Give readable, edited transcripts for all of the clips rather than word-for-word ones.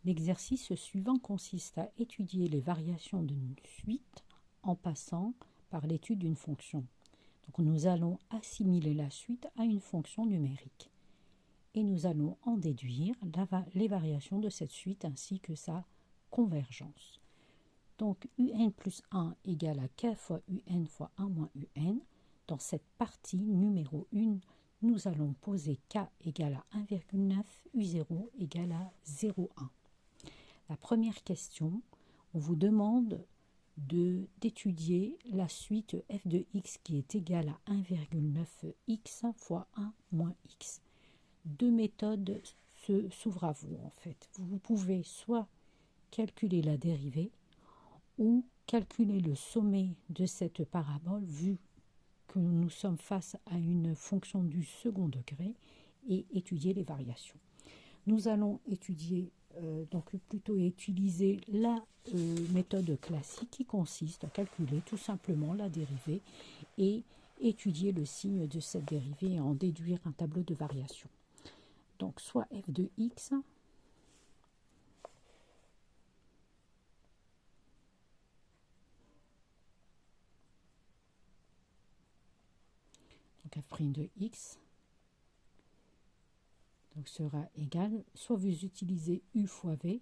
L'exercice suivant consiste à étudier les variations d'une suite en passant par l'étude d'une fonction. Donc nous allons assimiler la suite à une fonction numérique et nous allons en déduire les variations de cette suite ainsi que sa convergence. Donc un plus 1 égale à k fois un fois 1 moins un. Dans cette partie numéro 1, nous allons poser k égale à 1,9, u0 égale à 0,1. La première question, on vous demande d'étudier la suite f de x qui est égale à 1,9x fois 1 moins x. Deux méthodes s'ouvrent à vous en fait. Vous pouvez soit calculer la dérivée ou calculer le sommet de cette parabole vu que nous sommes face à une fonction du second degré et étudier les variations. Nous allons étudier, donc plutôt utiliser la méthode classique qui consiste à calculer tout simplement la dérivée et étudier le signe de cette dérivée et en déduire un tableau de variation. Donc soit f de x donc f' de x donc sera égal, soit vous utilisez u fois v,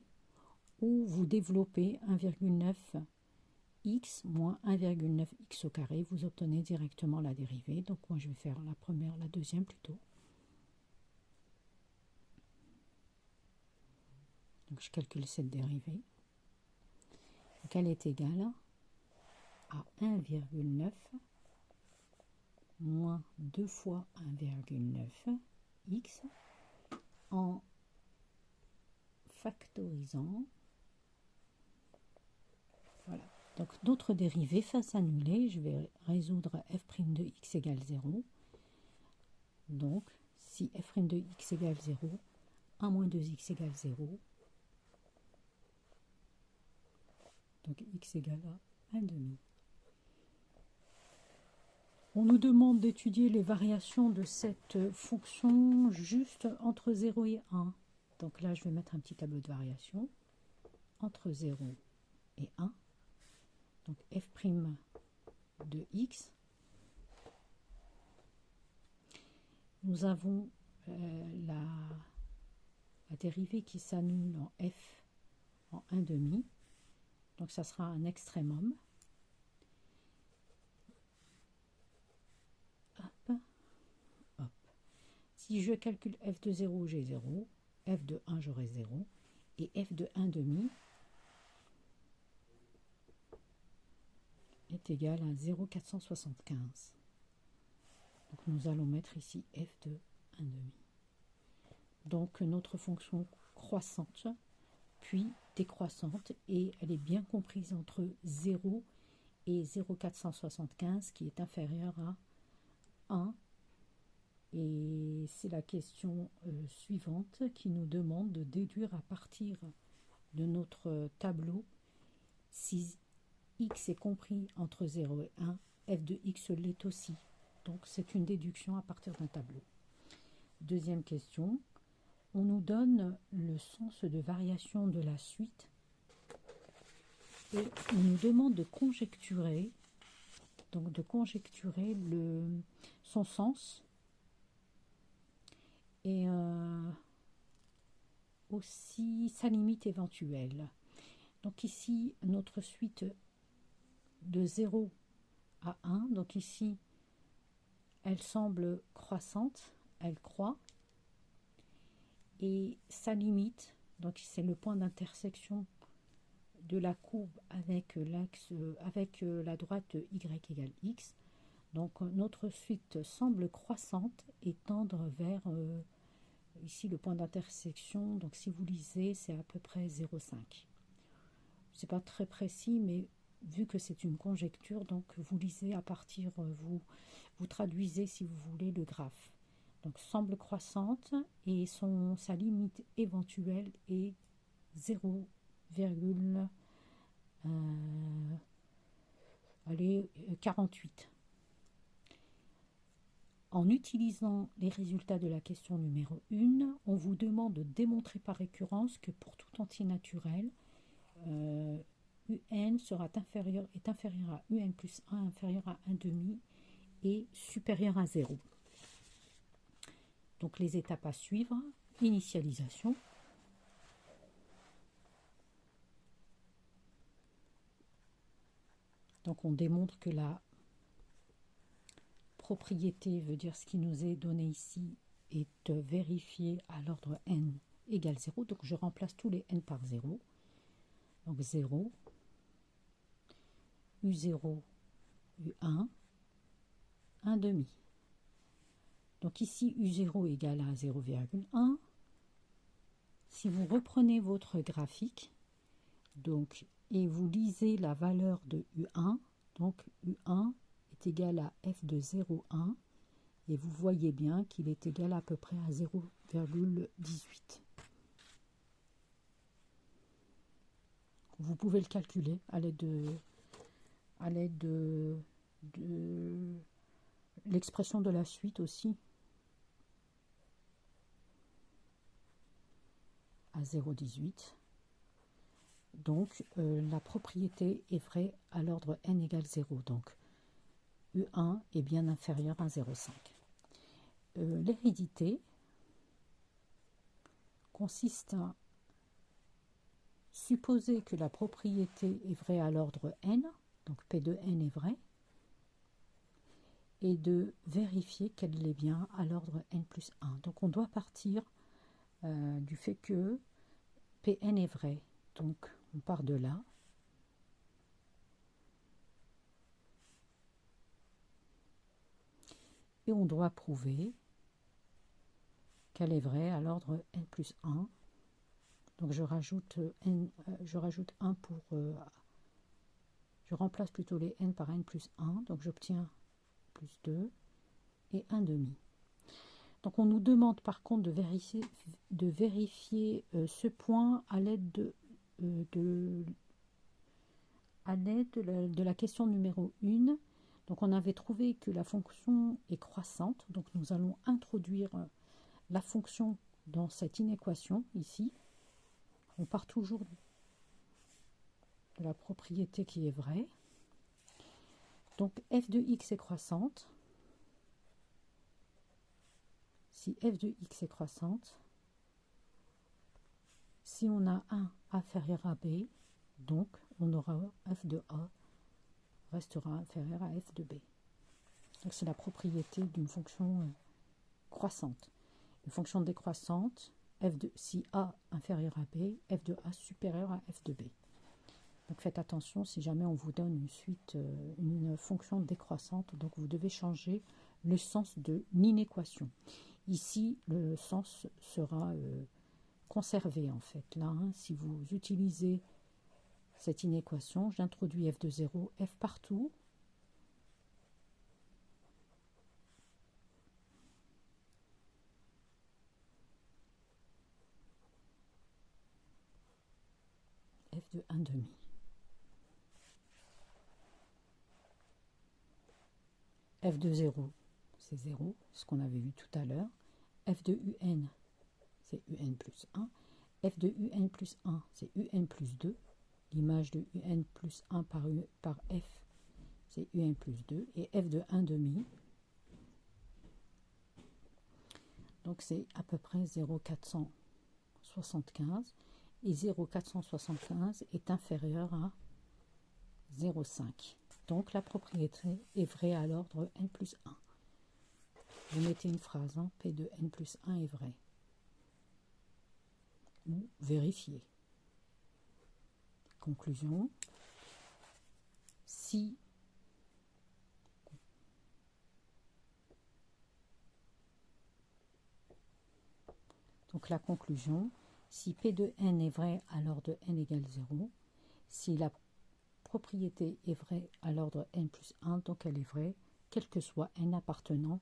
ou vous développez 1,9x moins 1,9x au carré, vous obtenez directement la dérivée. Donc moi je vais faire la deuxième plutôt. Donc je calcule cette dérivée. Donc elle est égale à 1,9 moins 2 fois 1,9x en factorisant. Voilà. Donc notre dérivée face annulée, je vais résoudre f' de x égale 0. Donc si f' de x égale 0, 1 moins 2x égale 0. Donc x égale à 1 demi. On nous demande d'étudier les variations de cette fonction juste entre 0 et 1. Donc là, je vais mettre un petit tableau de variation entre 0 et 1. Donc f' de x. Nous avons la dérivée qui s'annule en f en 1 demi. Donc ça sera un extrémum. Hop, hop. Si je calcule f de 0, j'ai 0. F de 1, j'aurai 0. Et f de 1 demi est égal à 0,475. Donc nous allons mettre ici f de 1 demi. Donc notre fonction croissante, puis décroissante, et elle est bien comprise entre 0 et 0,475 qui est inférieur à 1. Et c'est la question suivante qui nous demande de déduire à partir de notre tableau si x est compris entre 0 et 1, f de x l'est aussi. Donc c'est une déduction à partir d'un tableau. Deuxième question, on nous donne le sens de variation de la suite et on nous demande de conjecturer, son sens et aussi sa limite éventuelle. Donc ici, notre suite de 0 à 1, donc ici, elle semble croissante, elle croît, et sa limite, donc c'est le point d'intersection de la courbe avec l'axe, avec la droite y égale x. Donc notre suite semble croissante et tendre vers ici le point d'intersection. Donc si vous lisez, c'est à peu près 0,5. C'est pas très précis, mais vu que c'est une conjecture, donc vous lisez à partir, vous traduisez si vous voulez le graphe. Donc semble croissante et sa limite éventuelle est 0,48. En utilisant les résultats de la question numéro 1, on vous demande de démontrer par récurrence que pour tout entier naturel, UN est inférieur à UN plus 1, inférieur à 1 demi et supérieur à 0. Donc les étapes à suivre, initialisation. Donc on démontre que la propriété veut dire ce qui nous est donné ici est vérifié à l'ordre n égale 0. Donc je remplace tous les n par 0. Donc 0, U0, U1, 1 demi. Donc ici U0 égale à 0,1. Si vous reprenez votre graphique donc, et vous lisez la valeur de U1, donc U1 est égal à f de 0,1 et vous voyez bien qu'il est égal à peu près à 0,18. Vous pouvez le calculer à l'aide de l'expression de la suite aussi. À 0,18. Donc la propriété est vraie à l'ordre n égale 0. Donc U1 est bien inférieur à 0,5. L'hérédité consiste à supposer que la propriété est vraie à l'ordre n, donc P de n est vrai, et de vérifier qu'elle est bien à l'ordre n plus 1. Donc on doit partir du fait que Pn est vrai. Donc on part de là. Et on doit prouver qu'elle est vraie à l'ordre n plus 1. Donc je rajoute 1 pour... je remplace plutôt les n par n plus 1. Donc j'obtiens plus 2 et 1 demi. Donc on nous demande par contre de vérifier ce point à l'aide de la question numéro 1. Donc on avait trouvé que la fonction est croissante. Donc nous allons introduire la fonction dans cette inéquation ici. On part toujours de la propriété qui est vraie. Donc f de x est croissante. Si f de x est croissante, si on a 1 inférieur à b, donc on aura f de a restera inférieur à f de b. Donc c'est la propriété d'une fonction croissante. Une fonction décroissante, si a inférieur à b, f de a supérieur à f de b. Donc faites attention si jamais on vous donne une suite, une fonction décroissante, donc vous devez changer le sens de l'inéquation. Ici, le sens sera conservé en fait. Là, si vous utilisez cette inéquation, j'introduis f de 0, f partout. F de 1 demi. F de 0, c'est 0, ce qu'on avait vu tout à l'heure. F de un, c'est un plus 1. F de un plus 1, c'est un plus 2. L'image de un plus 1 par f, c'est un plus 2. Et f de 1 demi, donc c'est à peu près 0,475. Et 0,475 est inférieur à 0,5. Donc la propriété est vraie à l'ordre n plus 1. Vous mettez une phrase, P de n plus 1 est vrai. Ou vérifiez. Conclusion. Si donc la conclusion, si P de n est vrai à l'ordre n égale 0, si la propriété est vraie à l'ordre n plus 1, donc elle est vraie, quel que soit n appartenant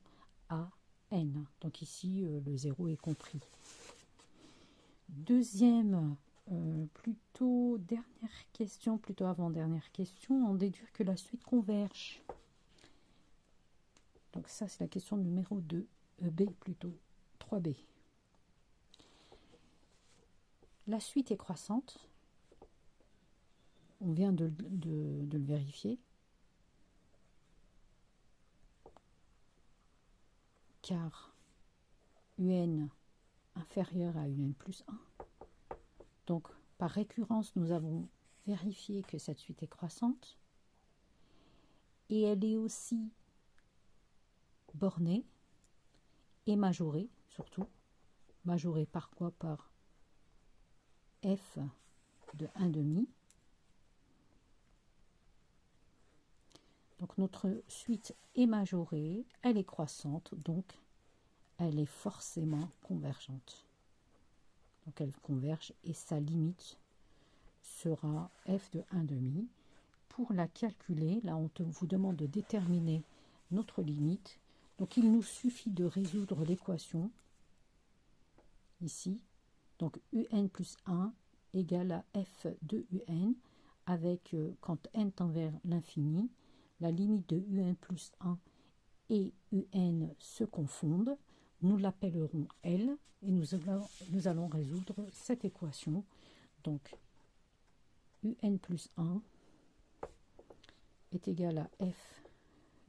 à n. Donc ici, le 0 est compris. Deuxième, plutôt dernière question, plutôt avant-dernière question, en déduire que la suite converge. Donc ça, c'est la question numéro 2, B plutôt, 3B. La suite est croissante. On vient de le vérifier. Car UN inférieur à UN plus 1. Donc, par récurrence, nous avons vérifié que cette suite est croissante. Et elle est aussi bornée et majorée, surtout. Majorée par quoi? Par f de 1,5. Donc, notre suite est majorée, elle est croissante, donc elle est forcément convergente. Donc elle converge et sa limite sera f de 1,5. Pour la calculer, là on vous demande de déterminer notre limite. Donc il nous suffit de résoudre l'équation ici. Donc un plus 1 égale à f de un avec, quand n tend vers l'infini, la limite de un plus 1 et un se confondent. Nous l'appellerons L et nous allons résoudre cette équation. Donc, un plus 1 est égal à f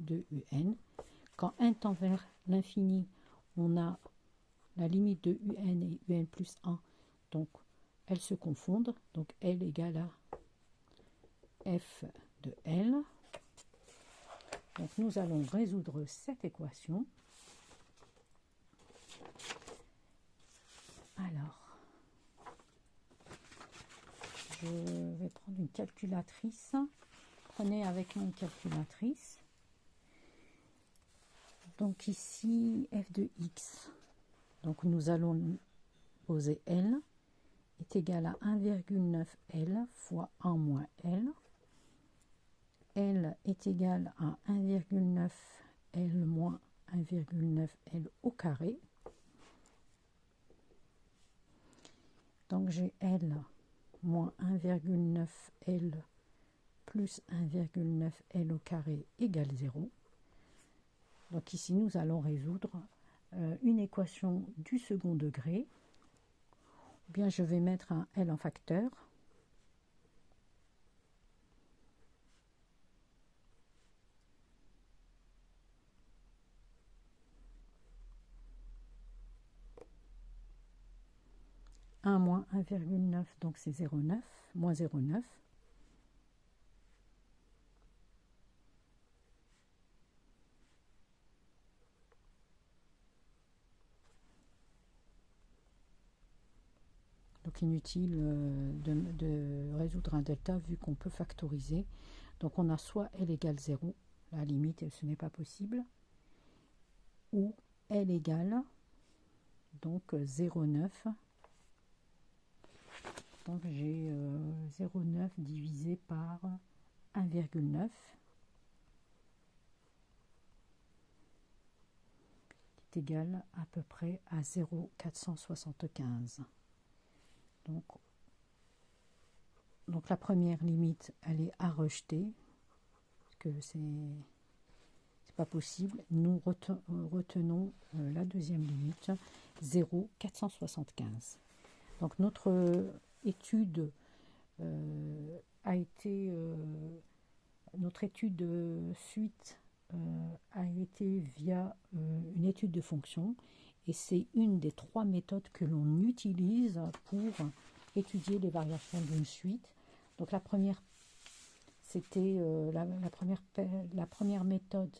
de un. Quand n tend vers l'infini, on a la limite de un et un plus 1, donc elles se confondent. Donc, L égale à f de L. Donc, nous allons résoudre cette équation. Alors, je vais prendre une calculatrice. Prenez avec moi une calculatrice. Donc ici, f de x. Donc nous allons poser L est égal à 1,9 L fois 1 moins L. L est égal à 1,9 L moins 1,9 L au carré. Donc j'ai L moins 1,9 L plus 1,9 L au carré égale 0. Donc ici nous allons résoudre une équation du second degré. Ou bien je vais mettre un L en facteur. Moins 1,9, donc c'est 0,9, moins 0,9. Donc inutile de résoudre un delta vu qu'on peut factoriser. Donc on a soit L égale 0, la limite ce n'est pas possible, ou L égale donc 0,9. Donc j'ai 0,9 divisé par 1,9 qui est égal à peu près à 0,475. Donc la première limite, elle est à rejeter, parce que c'est pas possible. Nous retenons la deuxième limite, 0,475. Donc notre étude notre étude suite a été via une étude de fonction, et c'est une des 3 méthodes que l'on utilise pour étudier les variations d'une suite. Donc la première, c'était la première méthode,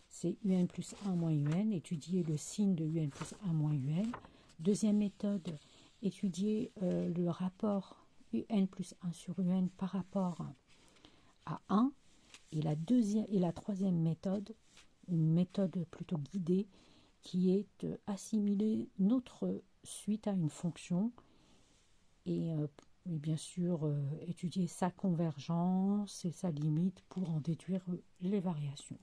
c'est un plus 1 moins un, étudier le signe de un plus 1 moins un. Deuxième méthode, étudier le rapport un plus 1 sur un par rapport à 1. Et la troisième méthode, une méthode plutôt guidée, qui est assimiler notre suite à une fonction et bien sûr étudier sa convergence et sa limite pour en déduire les variations.